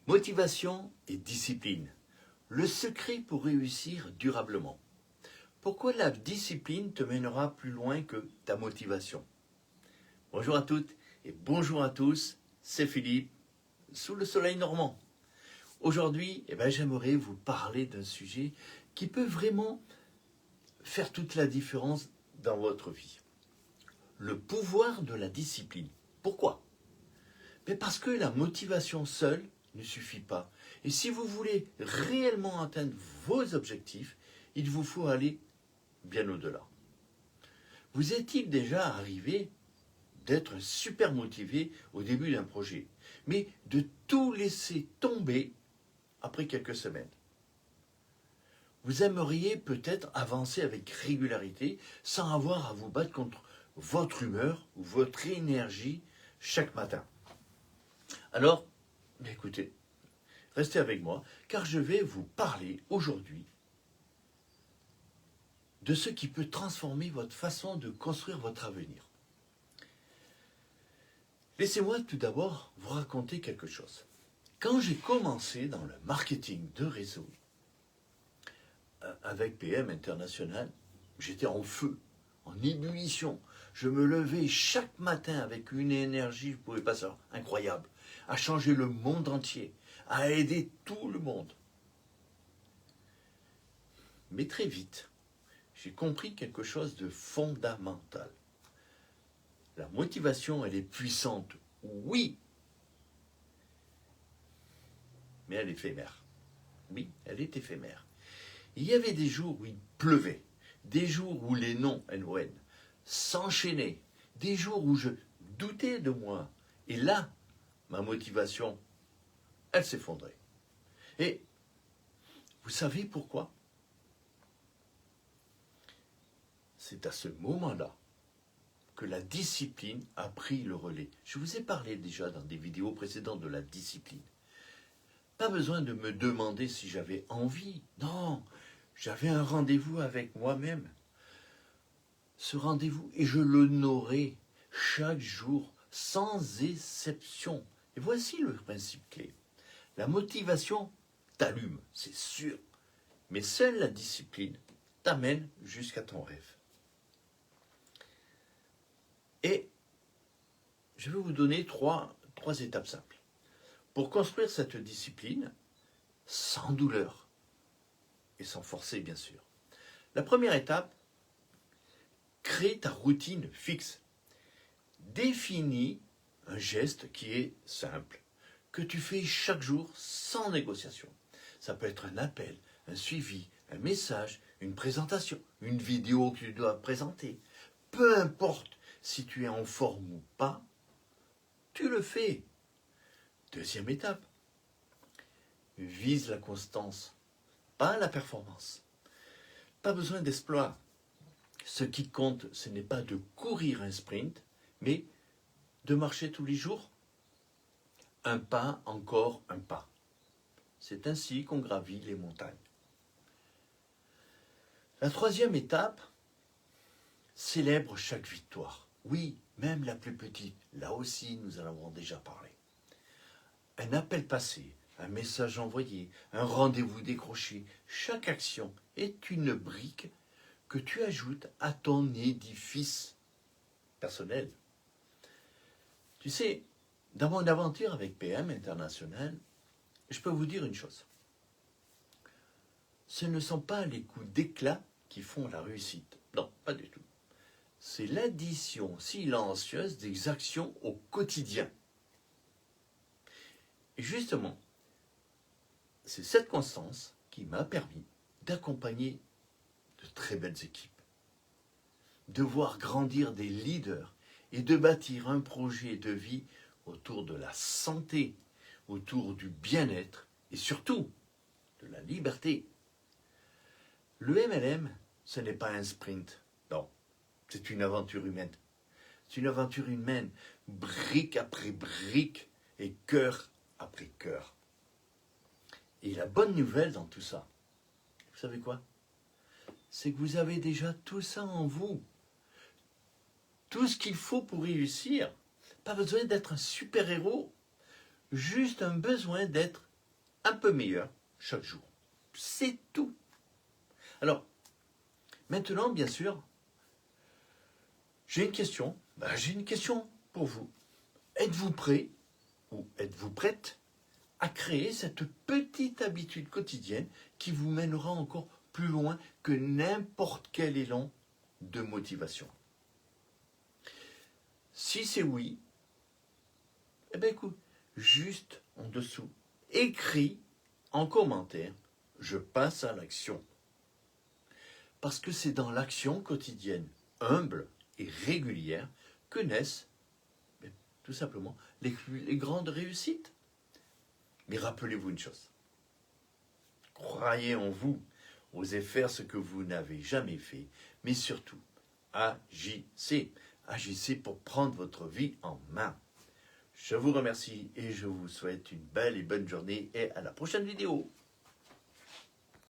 Motivation et discipline. Le secret pour réussir durablement. Pourquoi la discipline te mènera plus loin que ta motivation? Bonjour à toutes et bonjour à tous, c'est Philippe, sous le soleil normand. Aujourd'hui, j'aimerais vous parler d'un sujet qui peut vraiment faire toute la différence dans votre vie. Le pouvoir de la discipline. Pourquoi? Parce que la motivation seule ne suffit pas. Et si vous voulez réellement atteindre vos objectifs, il vous faut aller bien au-delà. Vous est-il déjà arrivé d'être super motivé au début d'un projet, mais de tout laisser tomber après quelques semaines? Vous aimeriez peut-être avancer avec régularité sans avoir à vous battre contre votre humeur ou votre énergie chaque matin. Alors, écoutez, restez avec moi, car je vais vous parler aujourd'hui de ce qui peut transformer votre façon de construire votre avenir. Laissez-moi tout d'abord vous raconter quelque chose. Quand j'ai commencé dans le marketing de réseau avec PM International, j'étais en feu, en ébullition. Je me levais chaque matin avec une énergie, je ne pouvais pas savoir, incroyable, à changer le monde entier, à aider tout le monde. Mais très vite, j'ai compris quelque chose de fondamental. La motivation, elle est puissante, oui, mais elle est éphémère. Oui, elle est éphémère. Il y avait des jours où il pleuvait, des jours où les non, NON, s'enchaînaient, des jours où je doutais de moi. Et là, ma motivation, elle s'effondrait. Et vous savez pourquoi? C'est à ce moment-là que la discipline a pris le relais. Je vous ai parlé déjà dans des vidéos précédentes de la discipline. Pas besoin de me demander si j'avais envie. Non, j'avais un rendez-vous avec moi-même. Ce rendez-vous, et je l'honorais chaque jour, sans exception. Et voici le principe clé. La motivation t'allume, c'est sûr. Mais seule la discipline t'amène jusqu'à ton rêve. Et je vais vous donner trois étapes simples. Pour construire cette discipline, sans douleur et sans forcer bien sûr. La première étape, crée ta routine fixe. Définis un geste qui est simple, que tu fais chaque jour sans négociation. Ça peut être un appel, un suivi, un message, une présentation, une vidéo que tu dois présenter. Peu importe si tu es en forme ou pas, tu le fais. Deuxième étape, vise la constance, pas la performance. Pas besoin d'exploit. Ce qui compte, ce n'est pas de courir un sprint, mais de marcher tous les jours. Un pas, encore un pas. C'est ainsi qu'on gravit les montagnes. La troisième étape, célèbre chaque victoire. Oui, même la plus petite. Là aussi, nous en avons déjà parlé. Un appel passé, un message envoyé, un rendez-vous décroché, chaque action est une brique que tu ajoutes à ton édifice personnel. Tu sais, dans mon aventure avec PM International, je peux vous dire une chose. Ce ne sont pas les coups d'éclat qui font la réussite. Non, pas du tout. C'est l'addition silencieuse des actions au quotidien. Et justement, c'est cette constance qui m'a permis d'accompagner de très belles équipes, de voir grandir des leaders et de bâtir un projet de vie autour de la santé, autour du bien-être et surtout de la liberté. Le MLM, ce n'est pas un sprint, non, c'est une aventure humaine. C'est une aventure humaine, brique après brique et cœur après cœur. Et la bonne nouvelle dans tout ça, vous savez quoi? C'est que vous avez déjà tout ça en vous. Tout ce qu'il faut pour réussir. Pas besoin d'être un super-héros, juste un besoin d'être un peu meilleur chaque jour. C'est tout. Alors, maintenant, bien sûr, j'ai une question. J'ai une question pour vous. Êtes-vous prêt ou êtes-vous prête à créer cette petite habitude quotidienne qui vous mènera encore plus loin que n'importe quel élan de motivation? Si c'est oui, eh bien écoute, juste en dessous, écris en commentaire, je passe à l'action. Parce que c'est dans l'action quotidienne, humble et régulière, que naissent tout simplement les grandes réussites. Mais rappelez-vous une chose, croyez en vous, osez faire ce que vous n'avez jamais fait, mais surtout, agissez. Agissez pour prendre votre vie en main. Je vous remercie et je vous souhaite une belle et bonne journée et à la prochaine vidéo.